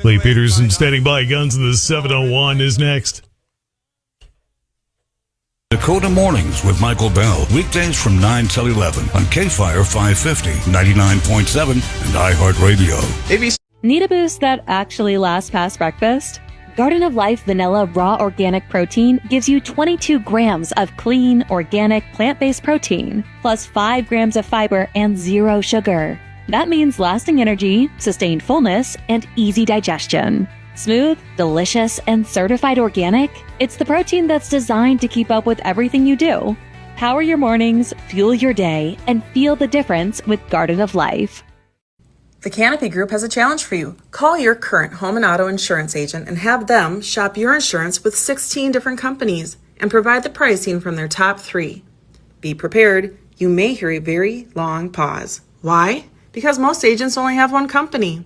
Lee Peterson standing by. Guns in the 701 is next. Dakota Mornings with Michael Bell. Weekdays from 9 till 11 on KFYR 550, 99.7, and iHeartRadio. Need a boost that actually lasts past breakfast? Garden of Life Vanilla Raw Organic Protein gives you 22 grams of clean, organic, plant-based protein, plus 5 grams of fiber and 0 sugar. That means lasting energy, sustained fullness, and easy digestion. Smooth, delicious, and certified organic, it's the protein that's designed to keep up with everything you do. Power your mornings, fuel your day, and feel the difference with Garden of Life. The Canopy Group has a challenge for you. Call your current home and auto insurance agent and have them shop your insurance with 16 different companies and provide the pricing from their top 3. Be prepared, you may hear a very long pause. Why? Because most agents only have one company.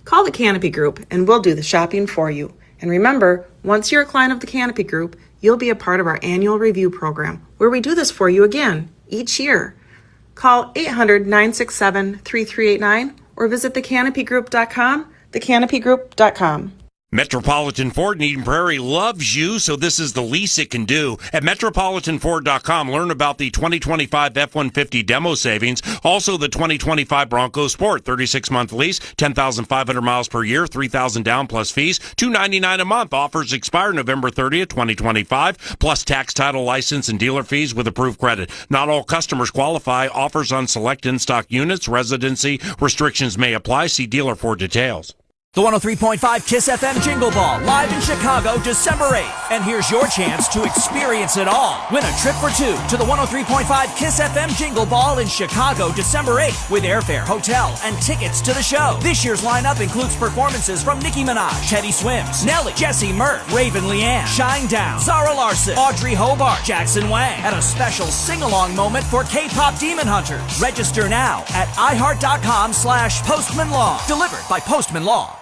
Call the Canopy Group and we'll do the shopping for you. And remember, once you're a client of the Canopy Group, you'll be a part of our annual review program where we do this for you again each year. Call 800-967-3389 or visit thecanopygroup.com, thecanopygroup.com. Metropolitan Ford in Eden Prairie loves you, so this is the least it can do. At MetropolitanFord.com, learn about the 2025 F-150 demo savings, also the 2025 Bronco Sport, 36-month lease, 10,500 miles per year, $3,000 down plus fees, $299 a month. Offers expire November 30th, 2025, plus tax, title, license, and dealer fees with approved credit. Not all customers qualify. Offers on select in-stock units. Residency restrictions may apply. See dealer for details. The 103.5 KISS FM Jingle Ball, live in Chicago, December 8th. And here's your chance to experience it all. Win a trip for 2 to the 103.5 KISS FM Jingle Ball in Chicago, December 8th, with airfare, hotel, and tickets to the show. This year's lineup includes performances from Nicki Minaj, Teddy Swims, Nelly, Jesse Murph, Raven Leanne, Shinedown, Zara Larson, Audrey Hobart, Jackson Wang, and a special sing-along moment for K-pop Demon Hunters. Register now at iHeart.com/PostmanLaw. Delivered by Postman Law.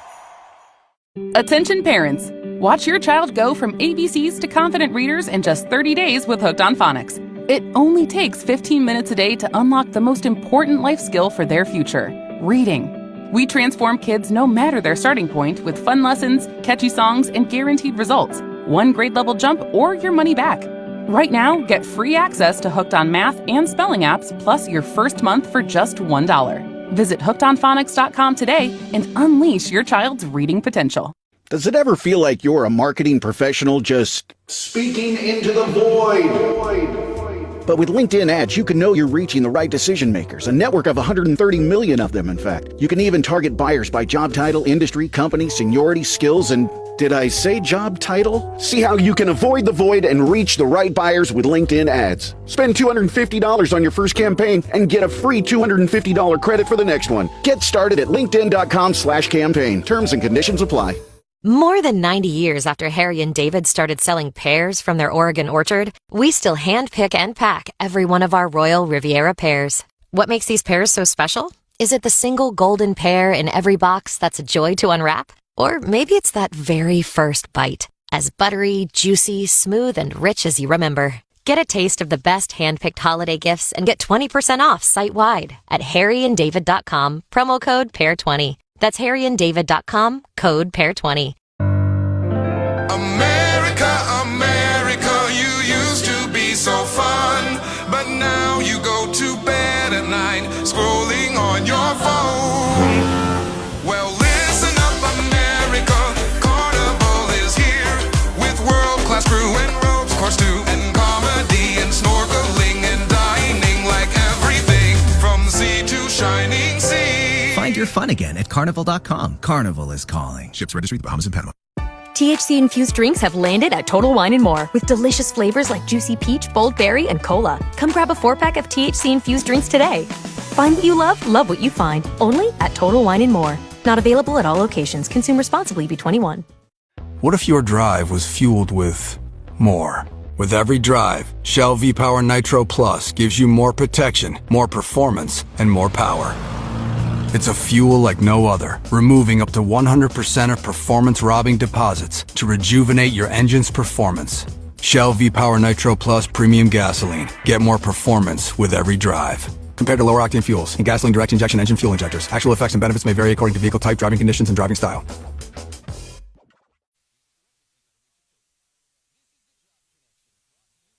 Attention parents! Watch your child go from ABCs to confident readers in just 30 days with Hooked on Phonics. It only takes 15 minutes a day to unlock the most important life skill for their future, reading. We transform kids no matter their starting point with fun lessons, catchy songs, and guaranteed results. 1 grade level jump or your money back. Right now, get free access to Hooked on Math and Spelling apps plus your first month for just $1. Visit hookedonphonics.com today and unleash your child's reading potential. Does it ever feel like you're a marketing professional just speaking into the void? But with LinkedIn ads, you can know you're reaching the right decision makers, a network of 130 million of them, in fact. You can even target buyers by job title, industry, company, seniority, skills, and did I say job title? See how you can avoid the void and reach the right buyers with LinkedIn ads. Spend $250 on your first campaign and get a free $250 credit for the next one. Get started at linkedin.com/campaign. Terms and conditions apply. More than 90 years after Harry and David started selling pears from their Oregon orchard, we still handpick and pack every one of our Royal Riviera pears. What makes these pears so special? Is it the single golden pear in every box that's a joy to unwrap? Or maybe it's that very first bite, as buttery, juicy, smooth, and rich as you remember. Get a taste of the best hand-picked holiday gifts and get 20% off site-wide at harryanddavid.com, promo code PAIR20. That's harryanddavid.com, code PAIR20. America, America, you used to be so fun, but now you go to bed at night scrolling on your phone. Well, listen up, America, Carnival is here with world-class crew and ropes course too, and comedy and snorkeling and dining, like everything from the sea to shining sea. Find your fun again at carnival.com. Carnival is calling. Ships registry, the Bahamas and Panama. THC-infused drinks have landed at Total Wine & More with delicious flavors like juicy peach, bold berry, and cola. Come grab a 4-pack of THC-infused drinks today. Find what you love what you find. Only at Total Wine & More. Not available at all locations. Consume responsibly. Be21. What if your drive was fueled with more? With every drive, Shell V-Power Nitro Plus gives you more protection, more performance, and more power. It's a fuel like no other, removing up to 100% of performance-robbing deposits to rejuvenate your engine's performance. Shell V-Power Nitro Plus Premium Gasoline. Get more performance with every drive. Compared to lower-octane fuels and gasoline direct injection engine fuel injectors, actual effects and benefits may vary according to vehicle type, driving conditions, and driving style.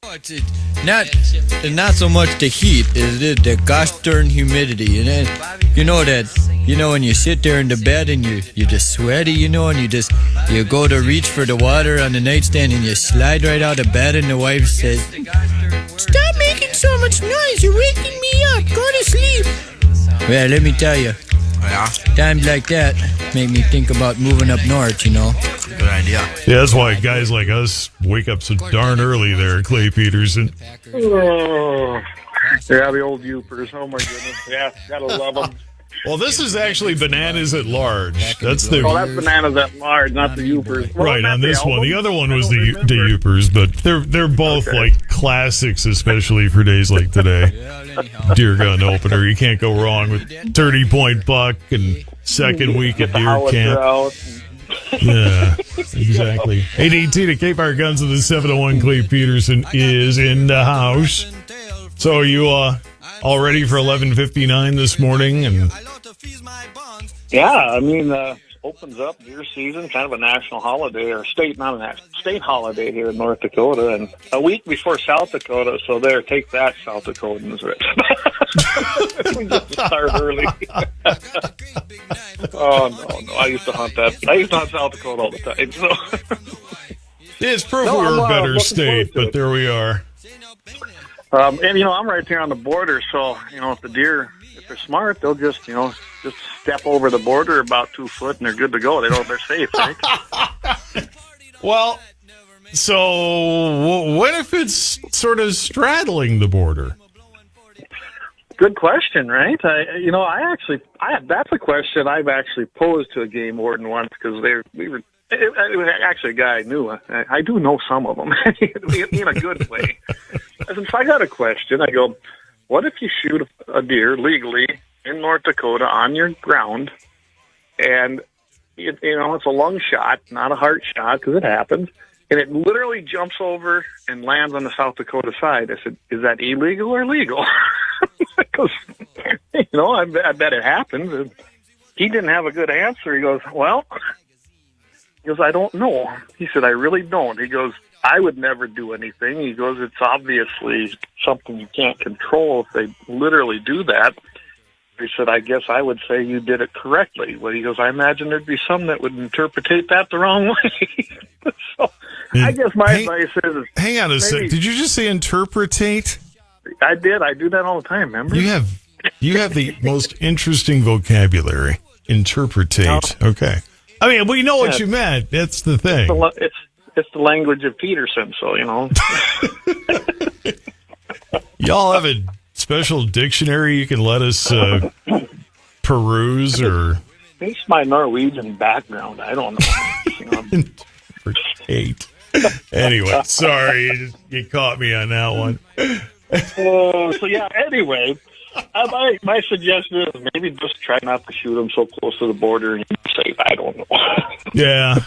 It's not so much the heat, it's the gosh darn humidity. And then, when you sit there in the bed and you're just sweaty, and you go to reach for the water on the nightstand and you slide right out of bed and the wife says, "Stop making so much noise, you're waking me up, go to sleep." Well, let me tell you, times like that make me think about moving up north, Good idea. Yeah, that's why guys like us wake up so darn early there, Clay Peterson. Oh, yeah, the old Youpers. Oh, my goodness. Yeah, gotta love them. Well, this is actually Bananas at Large. That's that's Bananas at Large, not the Youpers. Well, right, on this one. The other one was the Youpers, but they're both like classics, especially for days like today. Deer gun opener. You can't go wrong with 30-point buck and second week at deer camp. Yeah, exactly. 818 at KFYR Guns of the 701. Clay Peterson is in the house. So are you all ready for 11:59 this morning? And yeah, I mean, opens up deer season, kind of a national holiday, or not a national, state holiday here in North Dakota, and a week before South Dakota, so there, take that, South Dakotans. We just start early. Oh, no, I used to hunt South Dakota all the time, so. It's proof we're a better state, but there we are. And, I'm right there on the border, so, if the deer, if they're smart, they'll just step over the border about 2 foot and they're good to go. They're safe, right? Well, so what if it's sort of straddling the border? Good question, right? That's a question I've actually posed to a game warden once, because it was actually a guy I knew. I do know some of them in a good way. So I got a question. I go, what if you shoot a deer legally in North Dakota on your ground, and it's a lung shot, not a heart shot, because it happens, and it literally jumps over and lands on the South Dakota side? I said, is that illegal or legal? Because, I bet it happens. And he didn't have a good answer. He goes, I don't know. He said, I really don't. He goes, I would never do anything. He goes, it's obviously something you can't control if they literally do that. He said, I guess I would say you did it correctly. Well, he goes, I imagine there'd be some that would interpretate that the wrong way. So I guess my advice is... Hang on a sec. Did you just say interpretate? I did. I do that all the time, remember? You have the most interesting vocabulary. Interpretate. No. Okay. I mean, we know what you meant. That's the thing. It's the language of Peterson, so, Y'all have a special dictionary you can let us peruse, or... It's my Norwegian background. I don't know. Interpretate. Anyway, sorry. You caught me on that one. Anyway, my suggestion is maybe just try not to shoot them so close to the border and you're safe. I don't know. Yeah.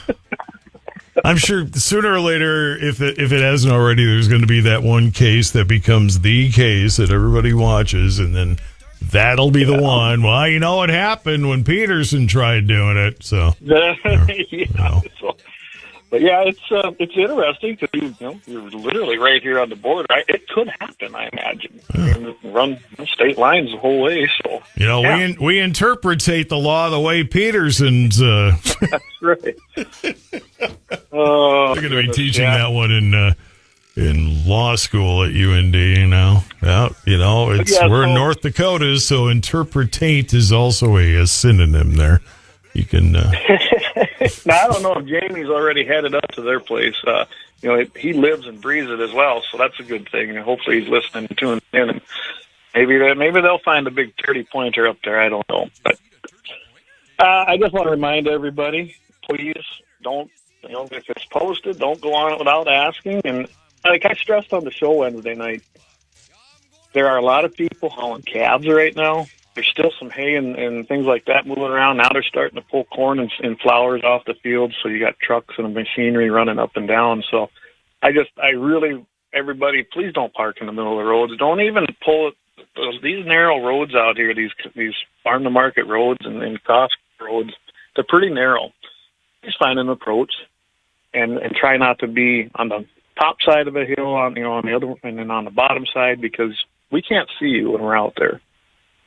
I'm sure sooner or later, if it hasn't already, there's going to be that one case that becomes the case that everybody watches, and then that'll be the one. Well, you know what happened when Peterson tried doing it, so. But yeah, it's interesting because you're literally right here on the border. It could happen, I imagine. Run state lines the whole way. So we interpretate the law the way Peterson's. That's right. They're going to be teaching that one in law school at UND. We're in North Dakota, so interpretate is also a synonym there. You can. Now, I don't know if Jamie's already headed up to their place. He lives and breathes it as well, so that's a good thing. And hopefully he's listening and tuning in, and maybe they'll find a big 30-pointer up there. I don't know, but I just want to remind everybody, please don't. If it's posted, don't go on it without asking. And like I stressed on the show Wednesday night, there are a lot of people hauling calves right now. There's still some hay and things like that moving around. Now they're starting to pull corn and flowers off the field, so you got trucks and machinery running up and down. So everybody, please don't park in the middle of the roads. Don't even pull these narrow roads out here, these farm-to-market roads and cost roads. They're pretty narrow. Just find an approach and try not to be on the top side of a hill, on the other, and then on the bottom side, because we can't see you when we're out there.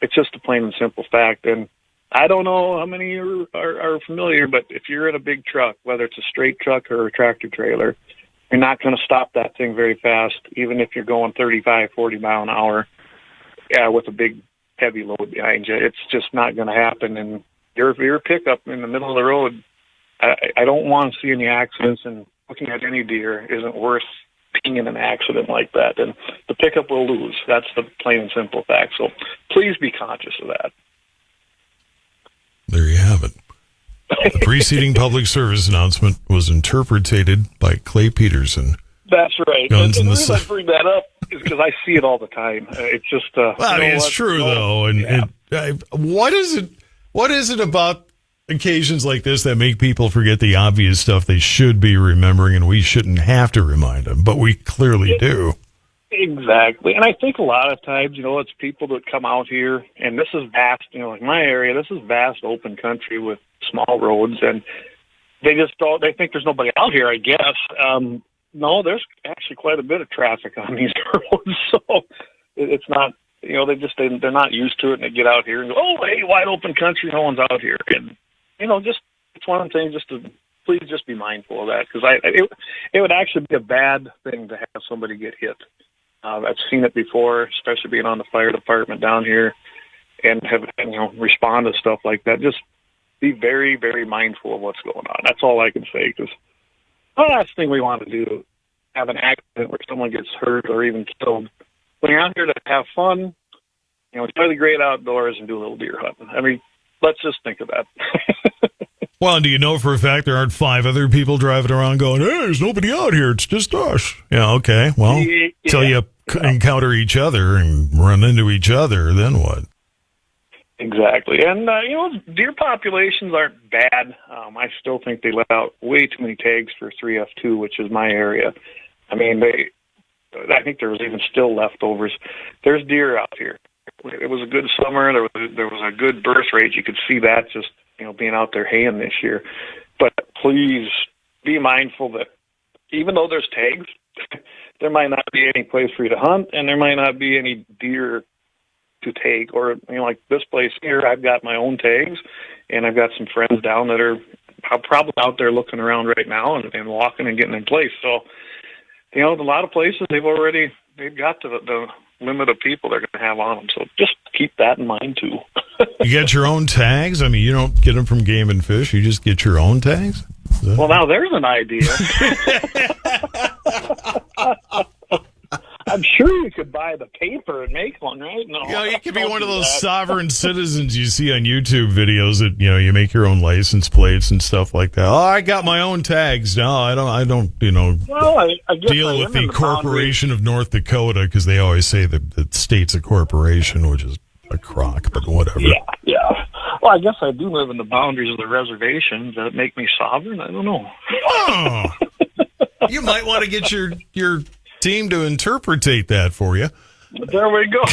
It's just a plain and simple fact. And I don't know how many of you are familiar, but if you're in a big truck, whether it's a straight truck or a tractor trailer, you're not going to stop that thing very fast, even if you're going 35, 40 mile an hour with a big, heavy load behind you. It's just not going to happen. And your pickup in the middle of the road, I don't want to see any accidents, and looking at any deer isn't worth being in an accident like that. And the pickup will lose. That's the plain and simple fact. So please be conscious of that. There you have it. The preceding public service announcement was interpreted by Clay Peterson. That's right. Guns and in the the reason I bring that up is because I see it all the time. It's just it's true though. And what is it about occasions like this that make people forget the obvious stuff they should be remembering, and we shouldn't have to remind them, but we clearly do? Exactly. And I think a lot of times, it's people that come out here, and this is vast, like my area, this is vast open country with small roads, and they think there's nobody out here, I guess. No, there's actually quite a bit of traffic on these roads, so it's not, they're not used to it, and they get out here and go, oh, hey, wide open country, no one's out here. And, it's one of the things, just to please just be mindful of that, because it would actually be a bad thing to have somebody get hit. I've seen it before, especially being on the fire department down here, and respond to stuff like that. Just be very, very mindful of what's going on. That's all I can say, because the last thing we want to do, have an accident where someone gets hurt or even killed. When you're out here to have fun, enjoy the great outdoors and do a little deer hunting. I mean, let's just think of that. Well, do you know for a fact there aren't 5 other people driving around going, hey, there's nobody out here, it's just us? Yeah, okay. Well, till you encounter each other and run into each other, then what? Exactly. And, deer populations aren't bad. I still think they let out way too many tags for 3F2, which is my area. I mean, I think there was even still leftovers. There's deer out here. It was a good summer. There was a good birth rate. You could see that just, being out there haying this year. But please be mindful that even though there's tags, there might not be any place for you to hunt, and there might not be any deer to take. Or, like this place here, I've got my own tags, and I've got some friends down that are probably out there looking around right now and walking and getting in place. So, a lot of places they've got the limit of people they're going to have on them. So just keep that in mind too. You get your own tags? I mean, you don't get them from Game and Fish. You just get your own tags? Well, now there's an idea. I'm sure you could buy the paper and make one, right? No, you could be one of those sovereign citizens you see on YouTube videos that, you make your own license plates and stuff like that. Oh, I got my own tags. No, I don't well, I deal with the corporation of North Dakota, because they always say that the state's a corporation, which is a crock, but whatever. Yeah. Well, I guess I do live in the boundaries of the reservation. Does that make me sovereign? I don't know. Oh, you might want to get your team to interpretate that for you. There we go.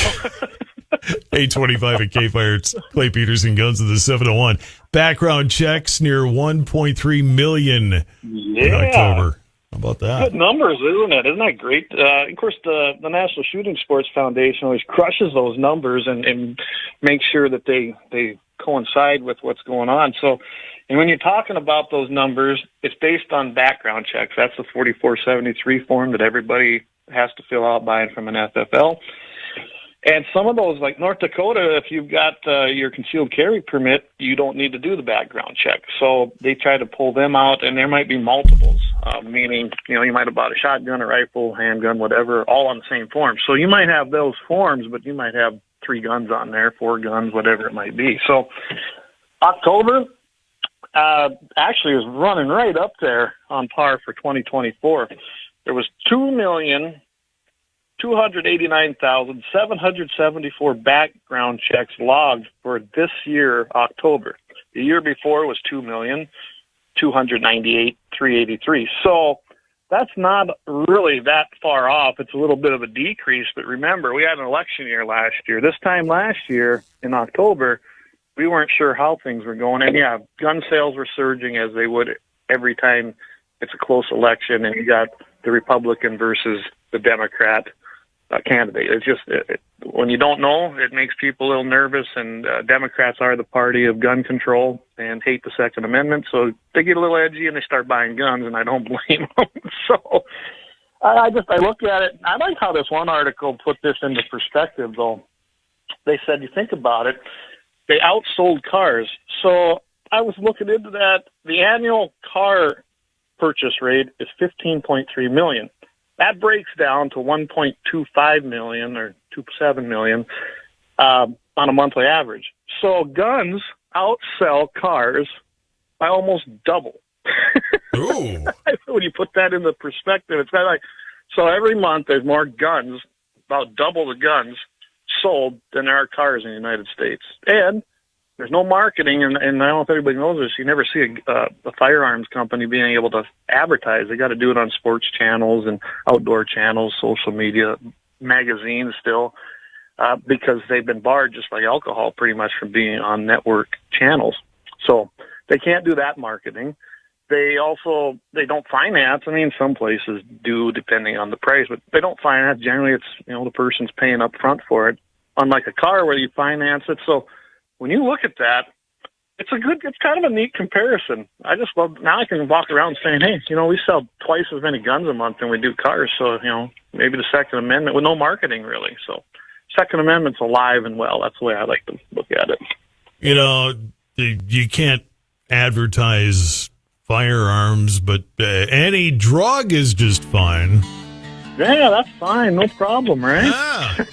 825 at KFYR. It's Clay Peterson, Guns of the 701. Background checks near 1.3 million in October. How about that? Good numbers, isn't it? Isn't that great? Of course, the National Shooting Sports Foundation always crushes those numbers and makes sure that they coincide with what's going on. So, and when you're talking about those numbers, it's based on background checks. That's the 4473 form that everybody has to fill out buying from an FFL. And some of those, like North Dakota, if you've got your concealed carry permit, you don't need to do the background check. So they try to pull them out, and there might be multiples, meaning, you might have bought a shotgun, a rifle, handgun, whatever, all on the same form. So you might have those forms, but you might have 3 guns on there, 4 guns, whatever it might be. So October actually is running right up there on par for 2024. There was 2,289,774 background checks logged for this year, October. The year before was 2,298,383. So that's not really that far off. It's a little bit of a decrease, but remember, we had an election year last year. This time last year, in October, we weren't sure how things were going. And yeah, gun sales were surging as they would every time it's a close election and you got the Republican versus the Democrat candidate. It's just, when you don't know, it makes people a little nervous, and Democrats are the party of gun control and hate the Second Amendment, so they get a little edgy and they start buying guns, and I don't blame them. So I look at it. I like how this one article put this into perspective, though. They said, you think about it, they outsold cars. So I was looking into that. The annual car purchase rate is 15.3 million. That breaks down to 1.25 million or 2.7 million on a monthly average. So guns outsell cars by almost double. Ooh. When you put that into perspective, it's kind of like, so every month there's more guns, about double the guns sold than there are cars in the United States. And there's no marketing, and I don't know if everybody knows this, you never see a firearms company being able to advertise. They got to do it on sports channels and outdoor channels, social media, magazines still, because they've been barred, just like alcohol, pretty much from being on network channels. So they can't do that marketing. They don't finance. I mean, some places do, depending on the price, but they don't finance. Generally, it's, the person's paying up front for it, unlike a car where you finance it. So when you look at that, it's kind of a neat comparison. I just love, now I can walk around saying, hey, we sell twice as many guns a month than we do cars. So, maybe the Second Amendment with no marketing really. So Second Amendment's alive and well. That's the way I like to look at it. You can't advertise firearms, but any drug is just fine. Yeah, that's fine. No problem, right? Yeah.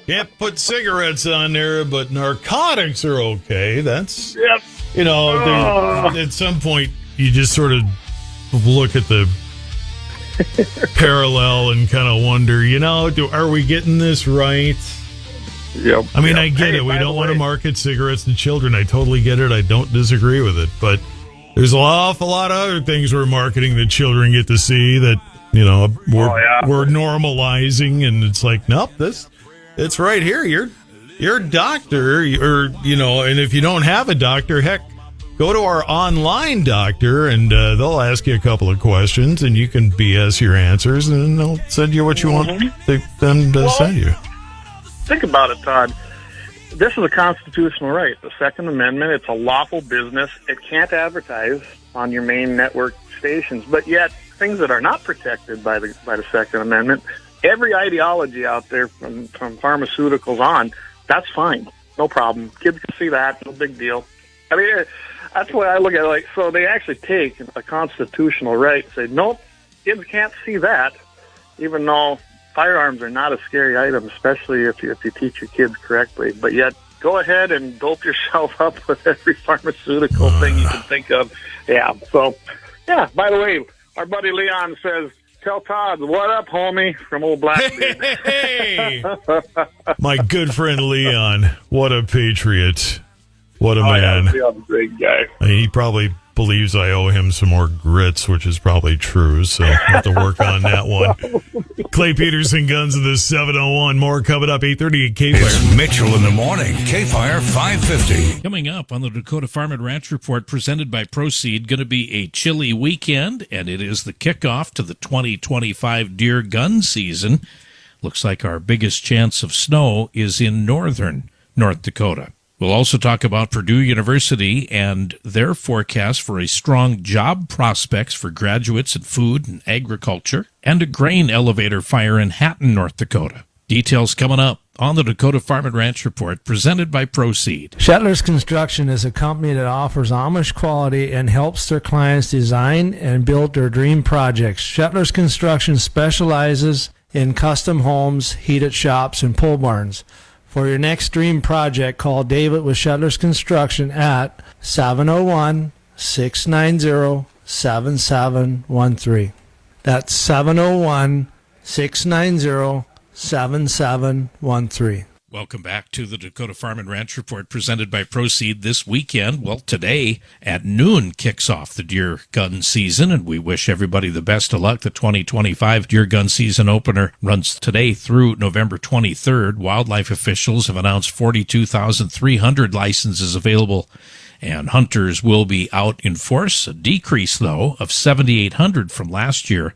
Can't put cigarettes on there, but narcotics are okay. That's, yep. At some point, you just sort of look at the parallel and kind of wonder, are we getting this right? Yep. I mean, I get it. We don't want to market cigarettes to children. I totally get it. I don't disagree with it. But there's an awful lot of other things we're marketing that children get to see that, we're normalizing, and it's like, nope, it's right here. You're a doctor, or and if you don't have a doctor, heck, go to our online doctor, and they'll ask you a couple of questions, and you can BS your answers, and they'll send you what you want them to send you. Think about it, Todd. This is a constitutional right. The Second Amendment, it's a lawful business. It can't advertise on your main network stations, but yet things that are not protected by the Second Amendment, every ideology out there from pharmaceuticals on, that's fine. No problem. Kids can see that. No big deal. I mean, that's the way I look at it. Like, so they actually take a constitutional right and say, nope, kids can't see that, even though firearms are not a scary item, especially if you teach your kids correctly. But yet, go ahead and dope yourself up with every pharmaceutical thing you can think of. Yeah. So, yeah, by the way, our buddy Leon says, tell Todd, what up, homie, from old Blackbeard. Hey! My good friend Leon, what a patriot. What a man. Yeah, I'm a great guy. He probably believes I owe him some more grits, which is probably true, so I'll have to work on that one. Clay Peterson, Guns of the 701. More coming up, 8:30 at KFYR. It's Mitchell in the morning, KFYR 550. Coming up on the Dakota Farm and Ranch Report presented by Proceed, going to be a chilly weekend, and it is the kickoff to the 2025 deer gun season. Looks like our biggest chance of snow is in northern North Dakota. We'll also talk about Purdue University and their forecast for a strong job prospects for graduates in food and agriculture, and a grain elevator fire in Hatton, North Dakota. Details coming up on the Dakota Farm and Ranch Report presented by Proceed. Shetler's Construction is a company that offers Amish quality and helps their clients design and build their dream projects. Shetler's Construction specializes in custom homes, heated shops, and pole barns. For your next dream project, call David with Shetler's Construction at 701-690-7713. That's 701-690-7713. Welcome back to the Dakota Farm and Ranch Report presented by Proceed this weekend. Well, today at noon kicks off the deer gun season, and we wish everybody the best of luck. The 2025 deer gun season opener runs today through November 23rd. Wildlife officials have announced 42,300 licenses available, and hunters will be out in force. A decrease, though, of 7,800 from last year.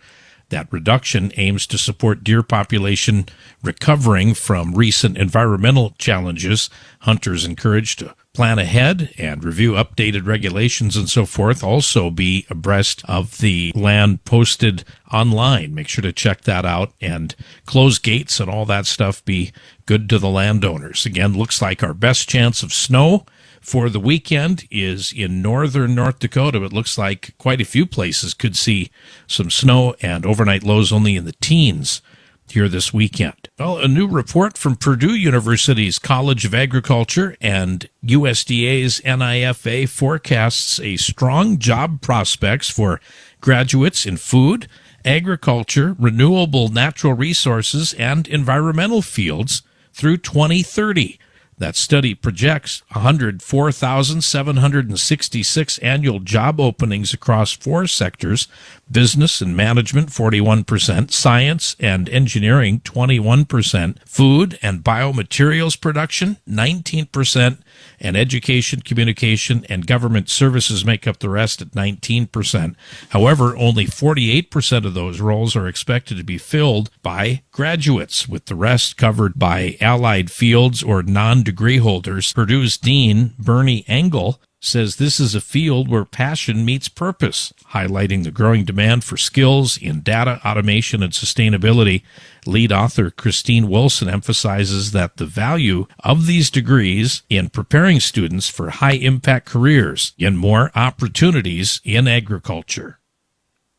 That reduction aims to support deer population recovering from recent environmental challenges. Hunters encouraged to plan ahead and review updated regulations and so forth. Also be abreast of the land posted online. Make sure to check that out, and close gates and all that stuff. Be good to the landowners. Again, looks like our best chance of snow for the weekend is in northern North Dakota. It looks like quite a few places could see some snow, and overnight lows only in the teens here this weekend. Well, a new report from Purdue University's College of Agriculture and USDA's NIFA forecasts a strong job prospects for graduates in food, agriculture, renewable natural resources, and environmental fields through 2030. That study projects 104,766 annual job openings across four sectors: business and management 41%, science and engineering 21%, food and biomaterials production 19%, and education, communication, and government services make up the rest at 19%. However, only 48% of those roles are expected to be filled by graduates, with the rest covered by allied fields or non-degree holders. Purdue's Dean Bernie Engel says this is a field where passion meets purpose, highlighting the growing demand for skills in data, automation, and sustainability. Lead author Christine Wilson emphasizes that the value of these degrees in preparing students for high-impact careers and more opportunities in agriculture.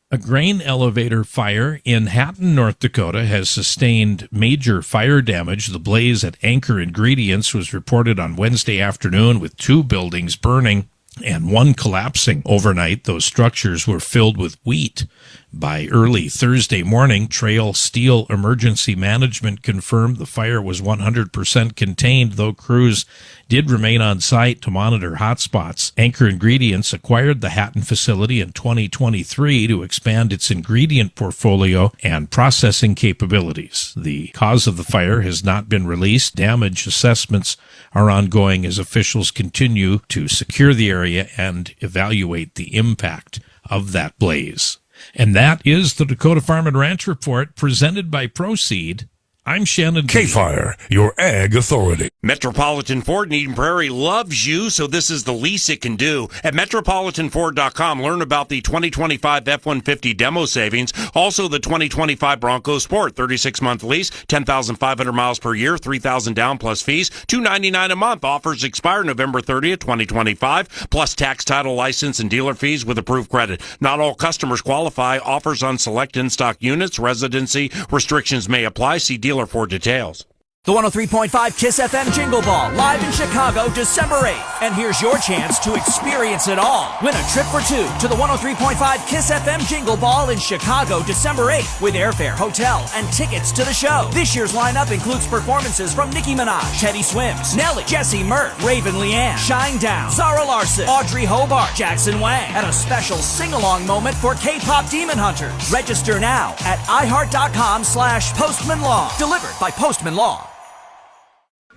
A grain elevator fire in Hatton, North Dakota has sustained major fire damage. The blaze at Anchor Ingredients was reported on Wednesday afternoon, with 2 buildings burning and 1 collapsing overnight. Those structures were filled with wheat. By early Thursday morning, Trail Steel Emergency Management confirmed the fire was 100% contained, though crews did remain on site to monitor hotspots. Anchor Ingredients acquired the Hatton facility in 2023 to expand its ingredient portfolio and processing capabilities. The cause of the fire has not been released. Damage assessments are ongoing as officials continue to secure the area and evaluate the impact of that blaze. And that is the Dakota Farm and Ranch Report presented by Proceed. I'm Shannon. KFYR, your ag authority. Metropolitan Ford in Eden Prairie loves you, so this is the least it can do. At MetropolitanFord.com, learn about the 2025 F-150 demo savings. Also, the 2025 Bronco Sport, 36-month lease, 10,500 miles per year, 3,000 down plus fees, $299 a month. Offers expire November 30th, 2025, plus tax, title, license, and dealer fees with approved credit. Not all customers qualify. Offers on select in-stock units. Residency restrictions may apply. See dealer for details. The 103.5 KISS FM Jingle Ball, live in Chicago, December 8th. And here's your chance to experience it all. Win a trip for two to the 103.5 KISS FM Jingle Ball in Chicago, December 8th, with airfare, hotel, and tickets to the show. This year's lineup includes performances from Nicki Minaj, Teddy Swims, Nelly, Jesse Murph, Raven Leanne, Shinedown, Zara Larson, Audrey Hobart, Jackson Wang, and a special sing-along moment for K-pop Demon Hunters. Register now at iHeart.com/PostmanLaw. Delivered by Postman Law.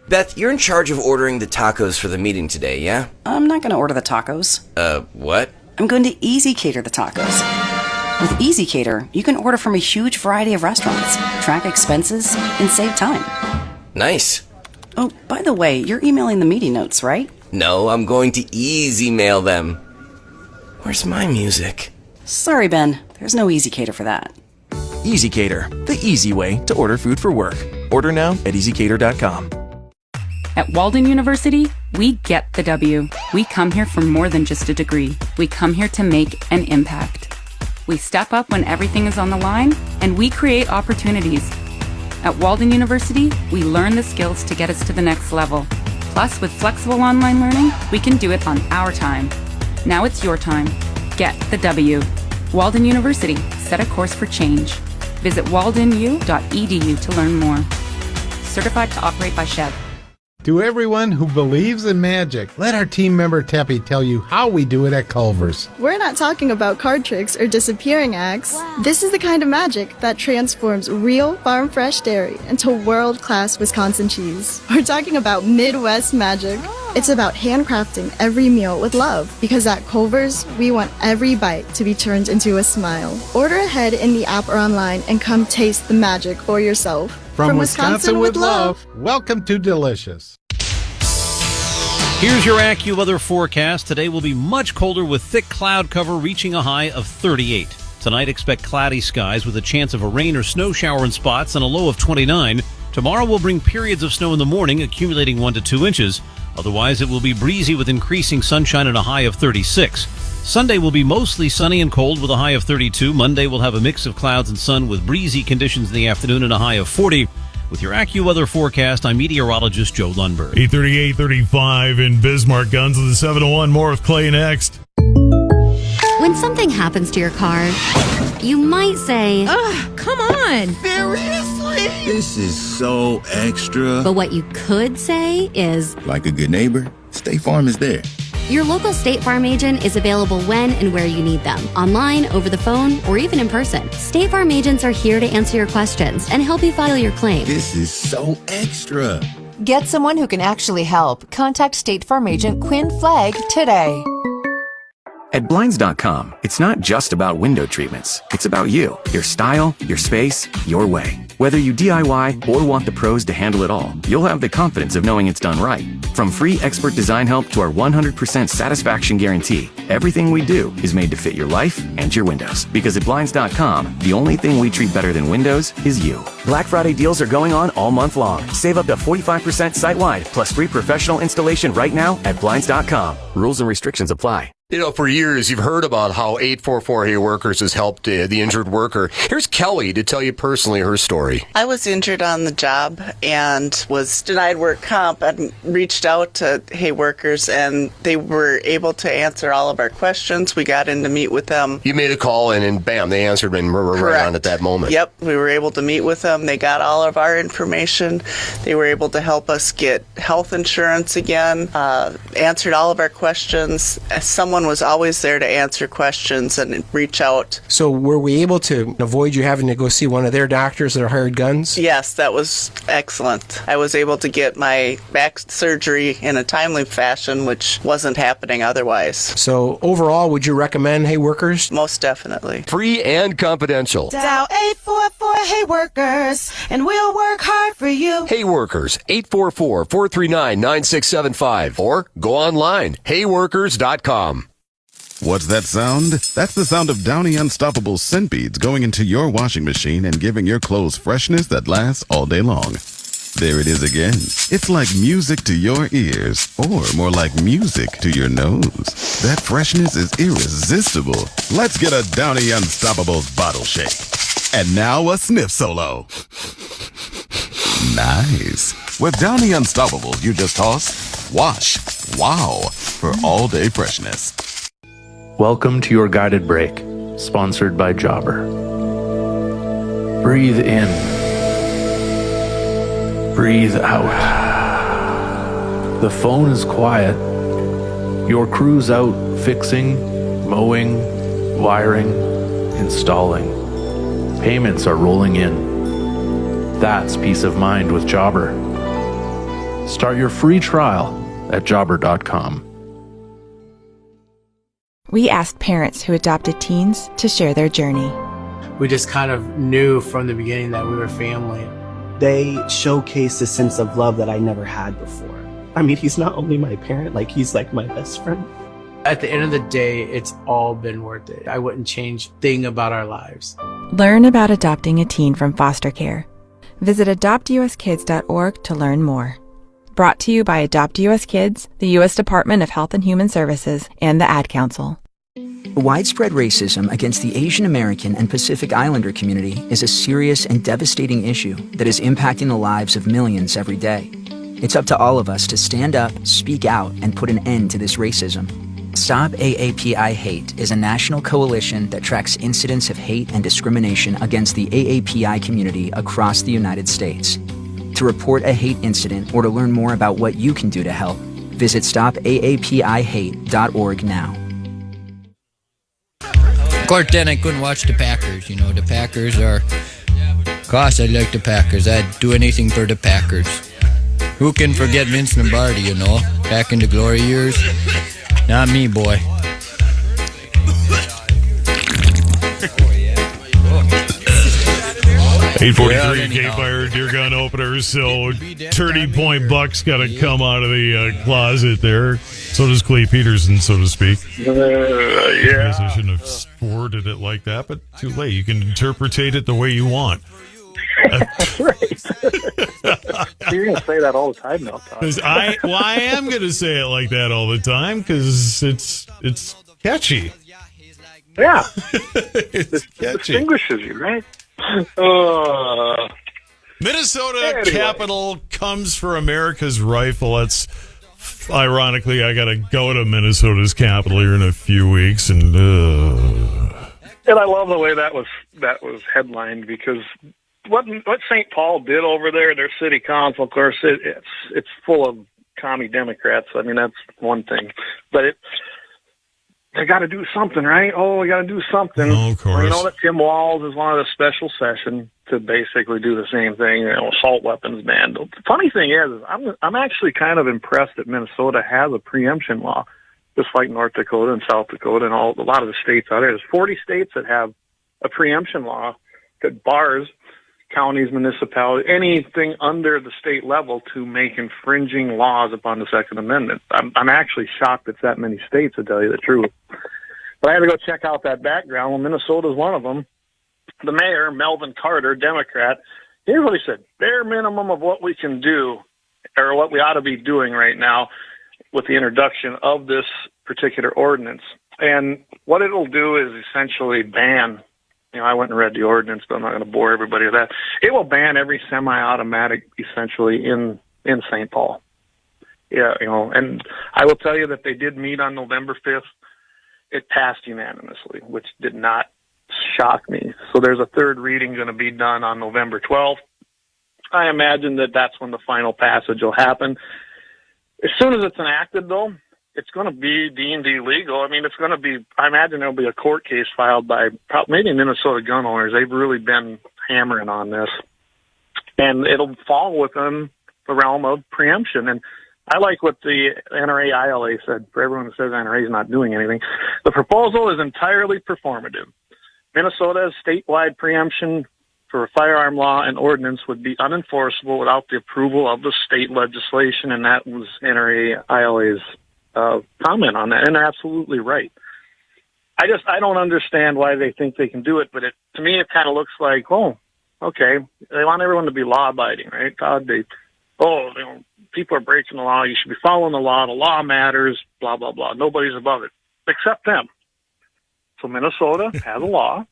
Beth, you're in charge of ordering the tacos for the meeting today, yeah? I'm not going to order the tacos. What? I'm going to Easy Cater the tacos. With Easy Cater, you can order from a huge variety of restaurants, track expenses, and save time. Nice. Oh, by the way, you're emailing the meeting notes, right? No, I'm going to easy mail them. Where's my music? Sorry, Ben. There's no Easy Cater for that. Easy Cater, the easy way to order food for work. Order now at easycater.com. At Walden University, we get the W. We come here for more than just a degree. We come here to make an impact. We step up when everything is on the line, and we create opportunities. At Walden University, we learn the skills to get us to the next level. Plus, with flexible online learning, we can do it on our time. Now it's your time. Get the W. Walden University, set a course for change. Visit waldenu.edu to learn more. Certified to operate by SHEV. To everyone who believes in magic, let our team member Teppy tell you how we do it at Culver's. We're not talking about card tricks or disappearing acts. Wow. This is the kind of magic that transforms real farm-fresh dairy into world-class Wisconsin cheese. We're talking about Midwest magic. Oh. It's about handcrafting every meal with love, because at Culver's, we want every bite to be turned into a smile. Order ahead in the app or online and come taste the magic for yourself. From Wisconsin with love. Welcome to Delicious. Here's your AccuWeather forecast. Today will be much colder with thick cloud cover reaching a high of 38. Tonight, expect cloudy skies with a chance of a rain or snow shower in spots and a low of 29. Tomorrow will bring periods of snow in the morning, accumulating 1 to 2 inches. Otherwise, it will be breezy with increasing sunshine and a high of 36. Sunday will be mostly sunny and cold with a high of 32. Monday will have a mix of clouds and sun with breezy conditions in the afternoon and a high of 40. With your AccuWeather forecast, I'm meteorologist Joe Lundberg. 8:30, 8:35 in Bismarck. Guns of the 701. More with Clay next. When something happens to your car, you might say, "Ugh, come on. Seriously? This is so extra." But what you could say is, like a good neighbor, State Farm is there. Your local State Farm agent is available when and where you need them, online, over the phone, or even in person. State Farm agents are here to answer your questions and help you file your claim. This is so extra. Get someone who can actually help. Contact State Farm agent Quinn Flagg today. At Blinds.com, it's not just about window treatments. It's about you, your style, your space, your way. Whether you DIY or want the pros to handle it all, you'll have the confidence of knowing it's done right. From free expert design help to our 100% satisfaction guarantee, everything we do is made to fit your life and your windows. Because at Blinds.com, the only thing we treat better than windows is you. Black Friday deals are going on all month long. Save up to 45% site-wide, plus free professional installation right now at Blinds.com. Rules and restrictions apply. You know, for years, you've heard about how 844 Hey Workers has helped the injured worker. Here's Kelly to tell you personally her story. I was injured on the job and was denied work comp and reached out to Hey Workers, and they were able to answer all of our questions. We got in to meet with them. You made a call and bam, they answered and were right on at that moment. Yep, we were able to meet with them. They got all of our information. They were able to help us get health insurance again, answered all of our questions. Someone was always there to answer questions and reach out. So were we able to avoid you having to go see one of their doctors that are hired guns? Yes, that was excellent. I was able to get my back surgery in a timely fashion, which wasn't happening otherwise. So overall, would you recommend Hey Workers? Most definitely. Free and confidential. Dial 844 Hey Workers, and we'll work hard for you. Hey Workers, 844-439-9675, or go online, heyworkers.com. What's that sound? That's the sound of Downy Unstoppable scent beads going into your washing machine and giving your clothes freshness that lasts all day long. There it is again. It's like music to your ears, or more like music to your nose. That freshness is irresistible. Let's get a Downy Unstoppables bottle shake. And now a sniff solo. Nice. With Downy Unstoppables, you just toss, wash, wow, for all-day freshness. Welcome to your guided break, sponsored by Jobber. Breathe in. Breathe out. The phone is quiet. Your crew's out fixing, mowing, wiring, installing. Payments are rolling in. That's peace of mind with Jobber. Start your free trial at jobber.com. We asked parents who adopted teens to share their journey. We just kind of knew from the beginning that we were family. They showcased a sense of love that I never had before. I mean, he's not only my parent, like he's like my best friend. At the end of the day, it's all been worth it. I wouldn't change a thing about our lives. Learn about adopting a teen from foster care. Visit adoptuskids.org to learn more. Brought to you by Adopt US Kids, the U.S. Department of Health and Human Services, and the Ad Council. Widespread racism against the Asian American and Pacific Islander community is a serious and devastating issue that is impacting the lives of millions every day. It's up to all of us to stand up, speak out, and put an end to this racism. Stop AAPI Hate is a national coalition that tracks incidents of hate and discrimination against the AAPI community across the United States. To report a hate incident or to learn more about what you can do to help, visit stopaapihate.org now. Of course, then I couldn't watch the Packers. You know, the Packers are... Gosh, I like the Packers. I'd do anything for the Packers. Who can forget Vince Lombardi, you know? Back in the glory years. Not me, boy. 843 KFYR deer gun opener. So 30 Point Buck's got to come out of the closet there. So does Clay Peterson, so to speak. Yeah. I guess I shouldn't have worded it like that, but too late. You can interpretate it the way you want. Right. You're going to say that all the time now, Todd. I am going to say it like that all the time because it's catchy. Yeah. It's catchy. Distinguishes you, right? Minnesota capital comes for America's rifle. That's ironically, I got to go to Minnesota's capital here in a few weeks, and I love the way that was headlined because what St. Paul did over there, their city council, of course, it's full of commie Democrats. I mean, that's one thing, but they got to do something, right? Oh, we got to do something. Oh, of course. Well, you know that Tim Walz is one of the special session to basically do the same thing. You know, assault weapons ban. The funny thing is I'm actually kind of impressed that Minnesota has a preemption law, just like North Dakota and South Dakota and a lot of the states out there. There's 40 states that have a preemption law that bars counties, municipalities, anything under the state level to make infringing laws upon the Second Amendment. I'm actually shocked it's that many states, to tell you the truth. But I had to go check out that background. Well, Minnesota's one of them. The mayor, Melvin Carter, Democrat, here's what he said: bare minimum of what we can do, or what we ought to be doing right now with the introduction of this particular ordinance. And what it'll do is essentially ban, I went and read the ordinance, but I'm not going to bore everybody with that. It will ban every semi-automatic, essentially, in St. Paul. Yeah, and I will tell you that they did meet on November 5th. It passed unanimously, which did not shock me. So there's a third reading going to be done on November 12th. I imagine that that's when the final passage will happen. As soon as it's enacted, though, it's going to be deemed illegal. I mean, it's going to be, I imagine there'll be a court case filed by maybe Minnesota gun owners. They've really been hammering on this. And it'll fall within the realm of preemption. And I like what the NRA ILA said. For everyone who says NRA is not doing anything, the proposal is entirely performative. Minnesota's statewide preemption for a firearm law and ordinance would be unenforceable without the approval of the state legislation, and that was NRA ILA's comment on that, and they're absolutely right. I don't understand why they think they can do it, but to me it kind of looks like, oh, okay, they want everyone to be law-abiding, right? People are breaking the law, you should be following the law matters, blah, blah, blah. Nobody's above it, except them. So Minnesota has a law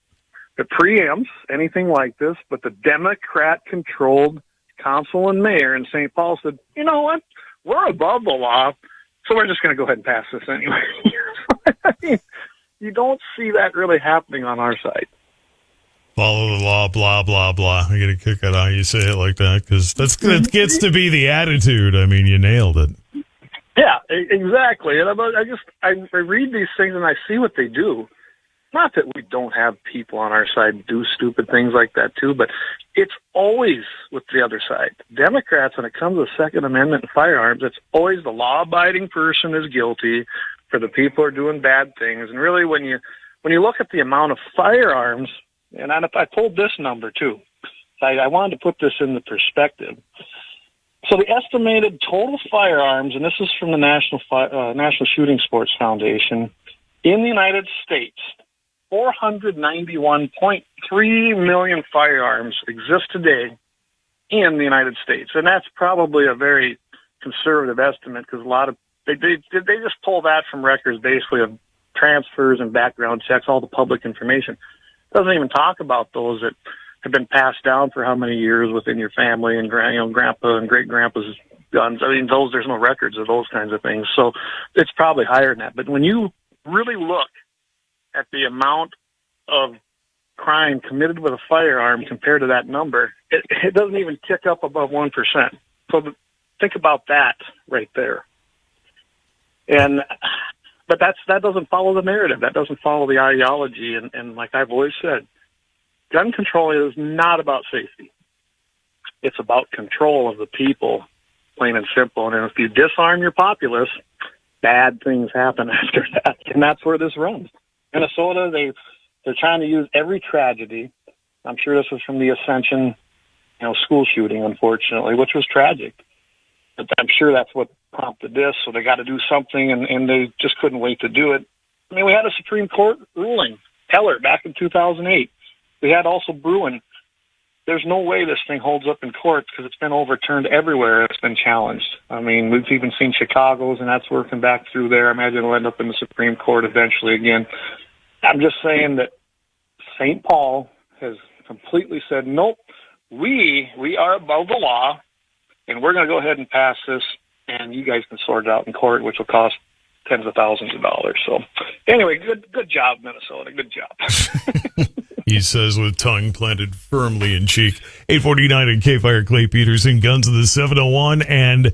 that preempts anything like this, but the Democrat-controlled council and mayor in St. Paul said, you know what, we're above the law, so we're just going to go ahead and pass this anyway. I mean, you don't see that really happening on our side. Follow the law, blah, blah, blah. I get a kick out of how you say it like that, because that gets to be the attitude. I mean, you nailed it. Yeah, exactly. And I read these things and I see what they do. Not that we don't have people on our side do stupid things like that too, but it's always with the other side. Democrats, when it comes to the Second Amendment and firearms, it's always the law-abiding person is guilty for the people who are doing bad things. And really, when you look at the amount of firearms, and I pulled this number too. I wanted to put this into perspective. So the estimated total firearms, and this is from the National Shooting Sports Foundation, in the United States, 491.3 million firearms exist today in the United States. And that's probably a very conservative estimate because a lot of, they just pull that from records basically of transfers and background checks, all the public information. It doesn't even talk about those that have been passed down for how many years within your family and grandpa and great grandpa's guns. I mean, there's no records of those kinds of things. So it's probably higher than that. But when you really look at the amount of crime committed with a firearm compared to that number, it doesn't even tick up above 1%. So think about that right there. But that doesn't follow the narrative. That doesn't follow the ideology. And like I've always said, gun control is not about safety. It's about control of the people, plain and simple. And if you disarm your populace, bad things happen after that. And that's where this runs. Minnesota, they're trying to use every tragedy. I'm sure this was from the Ascension, school shooting, unfortunately, which was tragic. But I'm sure that's what prompted this. So they got to do something, and they just couldn't wait to do it. I mean, we had a Supreme Court ruling, Heller, back in 2008. We had also Bruin. There's no way this thing holds up in court because it's been overturned everywhere. It's been challenged. I mean, we've even seen Chicago's, and that's working back through there. I imagine it'll end up in the Supreme Court eventually again. I'm just saying that St. Paul has completely said, nope, we are above the law, and we're going to go ahead and pass this, and you guys can sort it out in court, which will cost tens of thousands of dollars. So anyway, good job, Minnesota. Good job. He says with tongue planted firmly in cheek. 849 and KFYR, Clay Peterson, Guns of the 701. And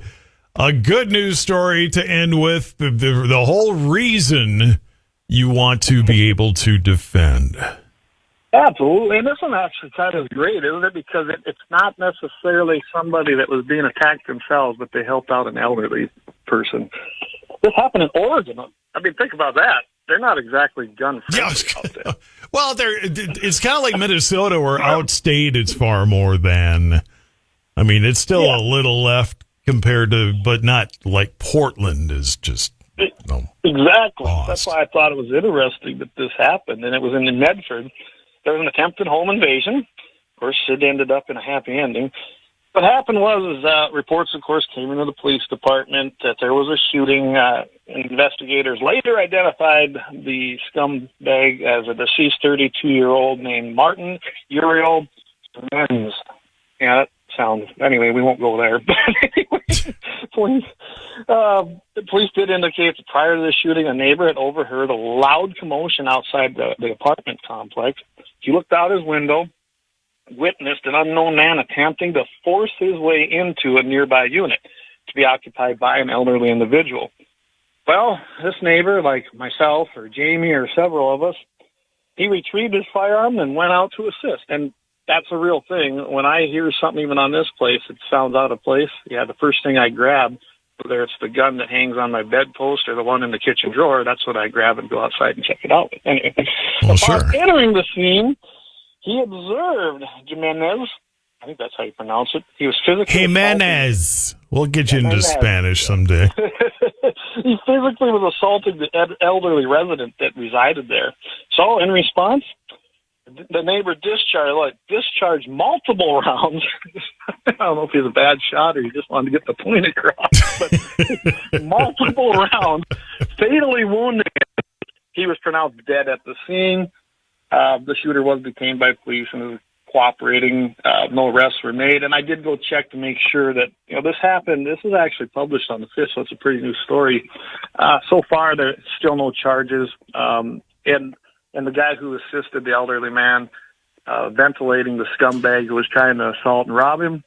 a good news story to end with. The whole reason you want to be able to defend. Absolutely. And this one actually kind of great, isn't it? Because it's not necessarily somebody that was being attacked themselves, but they helped out an elderly person. This happened in Oregon. I mean, think about that. They're not exactly gun-friendly out there. Well, it's kind of like Minnesota, where outstate it's far more than. I mean, it's still a little left compared to, but not like Portland is just. Exactly. Lost. That's why I thought it was interesting that this happened, and it was in Medford. There was an attempted home invasion. Of course, it ended up in a happy ending. What happened was reports, of course, came into the police department that there was a shooting. Investigators later identified the scumbag as a deceased 32-year-old named Martin Uriel Menz. Yeah, that sounds... Anyway, we won't go there. But anyway, the police did indicate that prior to the shooting, a neighbor had overheard a loud commotion outside the apartment complex. He looked out his window, witnessed an unknown man attempting to force his way into a nearby unit to be occupied by an elderly individual. Well, this neighbor, like myself or Jamie or several of us, he retrieved his firearm and went out to assist. And that's a real thing. When I hear something even on this place, it sounds out of place. Yeah, the first thing I grab, whether it's the gun that hangs on my bedpost or the one in the kitchen drawer, that's what I grab and go outside and check it out. Anyway, upon entering the scene, he observed Jimenez. I think that's how you pronounce it. He was physically Jimenez. We'll get you into Spanish someday. He physically was assaulting the elderly resident that resided there. So, in response, the neighbor discharged multiple rounds. I don't know if he's a bad shot or he just wanted to get the point across, but multiple rounds, fatally wounding him. He was pronounced dead at the scene. The shooter was detained by police and is cooperating. No arrests were made, and I did go check to make sure that this happened. This was actually published on the 5th, so it's a pretty new story. So far, there's still no charges, and the guy who assisted the elderly man ventilating the scumbag who was trying to assault and rob him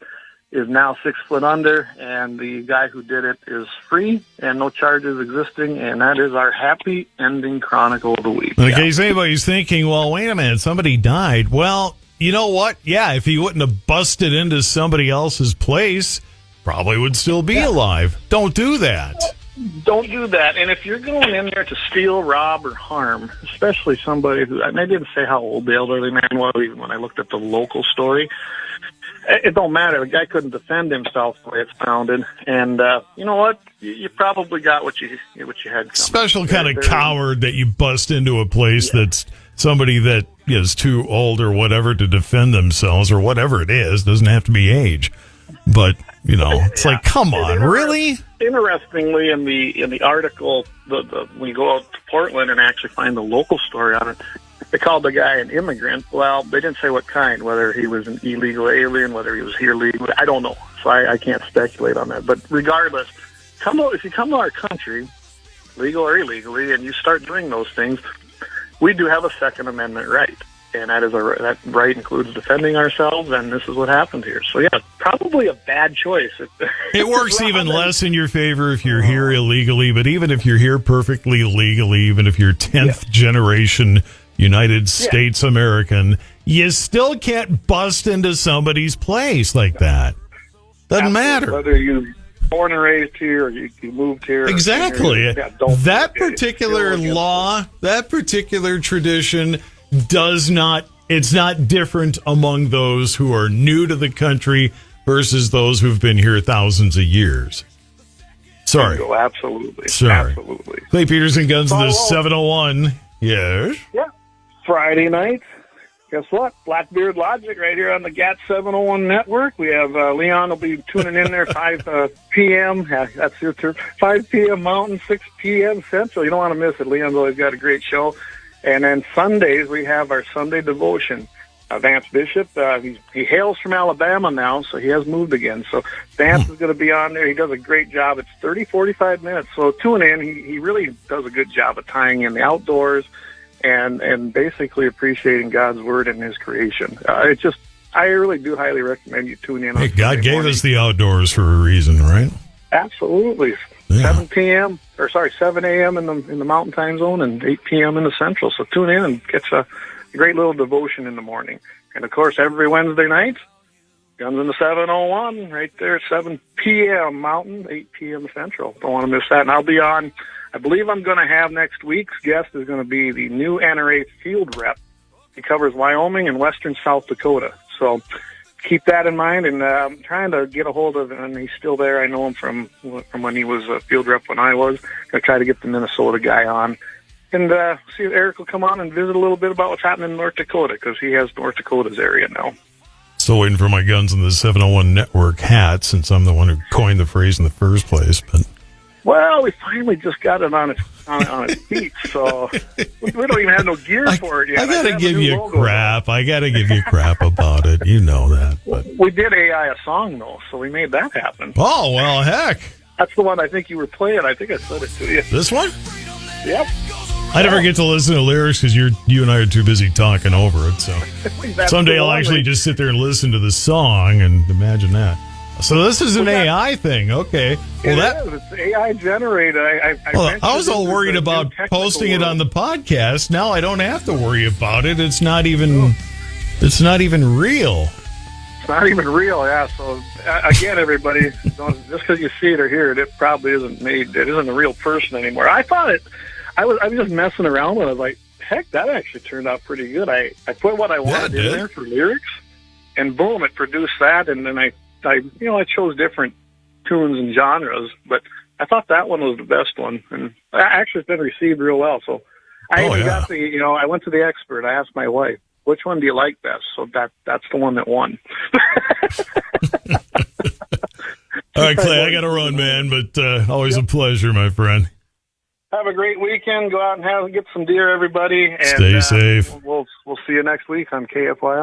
is now 6 foot under, and the guy who did it is free and no charges existing, and that is our happy ending chronicle of the week. In case anybody's thinking, well, wait a minute, somebody died. Well, you know what? Yeah, if he wouldn't have busted into somebody else's place, probably would still be alive. Don't do that. Don't do that. And if you're going in there to steal, rob, or harm, especially somebody who, I didn't say how old the elderly man was, even when I looked at the local story. It don't matter. The guy couldn't defend himself the way it sounded, and you know what? You probably got what you had coming. Special kind of coward that you bust into a place that's somebody that is too old or whatever to defend themselves, or whatever it is. Doesn't have to be age, but it's like, come on, really? Interestingly, in the article, when you go out to Portland and actually find the local story on it, they called the guy an immigrant. Well, they didn't say what kind, whether he was an illegal alien, whether he was here legally. I don't know, so I can't speculate on that. But regardless, if you come to our country, legal or illegally, and you start doing those things, we do have a Second Amendment right. And that right includes defending ourselves, and this is what happened here. So, yeah, probably a bad choice. It works even less in your favor if you're here illegally, but even if you're here perfectly legally, even if you're 10th generation United States American, you still can't bust into somebody's place like that. Doesn't matter. Whether you born and raised here or you moved here. Exactly. That particular law, that particular tradition it's not different among those who are new to the country versus those who've been here thousands of years. Sorry. Oh, absolutely. Sorry. Absolutely. Clay Peterson, Guns of the 701. Yes. Yeah. Friday night. Guess what? Blackbeard Logic right here on the GAT701 network. We have Leon will be tuning in there 5 p.m. That's your turn. 5 p.m. Mountain, 6 p.m. Central. You don't want to miss it. Leon's always got a great show. And then Sundays, we have our Sunday devotion. Vance Bishop, he hails from Alabama now, so he has moved again. So Vance is going to be on there. He does a great job. It's 30, 45 minutes. So tune in. He really does a good job of tying in the outdoors and basically appreciating God's word and his creation. I really do highly recommend you tune in. Hey, God gave us the outdoors for a reason, right? Absolutely. Yeah. 7 a.m. in the Mountain Time Zone and 8 p.m. in the Central. So tune in and get a great little devotion in the morning. And, of course, every Wednesday night, Guns in the 701 right there at 7 p.m. Mountain, 8 p.m. Central. Don't want to miss that. And I'll be on, I believe I'm going to have next week's guest is going to be the new NRA field rep. He covers Wyoming and western South Dakota. So keep that in mind, and I'm trying to get a hold of him, and he's still there. I know him from when he was a field rep when I was. Going to try to get the Minnesota guy on, and see if Eric will come on and visit a little bit about what's happening in North Dakota, because he has North Dakota's area now. Still waiting for my Guns in the 701 network hat, since I'm the one who coined the phrase in the first place. But well, we finally just got it on its feet, so we don't even have no gear for it yet. I got to give you crap. I got to give you crap about it. You know that. But we did AI a song, though, so we made that happen. Oh, well, heck. That's the one I think you were playing. I think I said it to you. This one? Yep. I never get to listen to lyrics because you and I are too busy talking over it. So someday I'll actually just sit there and listen to the song, and imagine that. So this is an AI thing, okay? Well, it's AI generated. I was all worried about posting it on the podcast. Now I don't have to worry about it. It's not even. It's not even real. It's not even real, yeah. So again, everybody, just because you see it or hear it, it probably isn't made. It isn't a real person anymore. I thought it. I was just messing around with it. I was like, heck, that actually turned out pretty good. I put what I wanted in there for lyrics, and boom, it produced that, and then I chose different tunes and genres, but I thought that one was the best one, and actually it's been received real well. So I got I went to the expert. I asked my wife, which one do you like best? So that's the one that won. All right, Clay, I got to run, man, but always a pleasure, my friend. Have a great weekend. Go out and get some deer, everybody. And, stay safe. We'll see you next week on KFYR.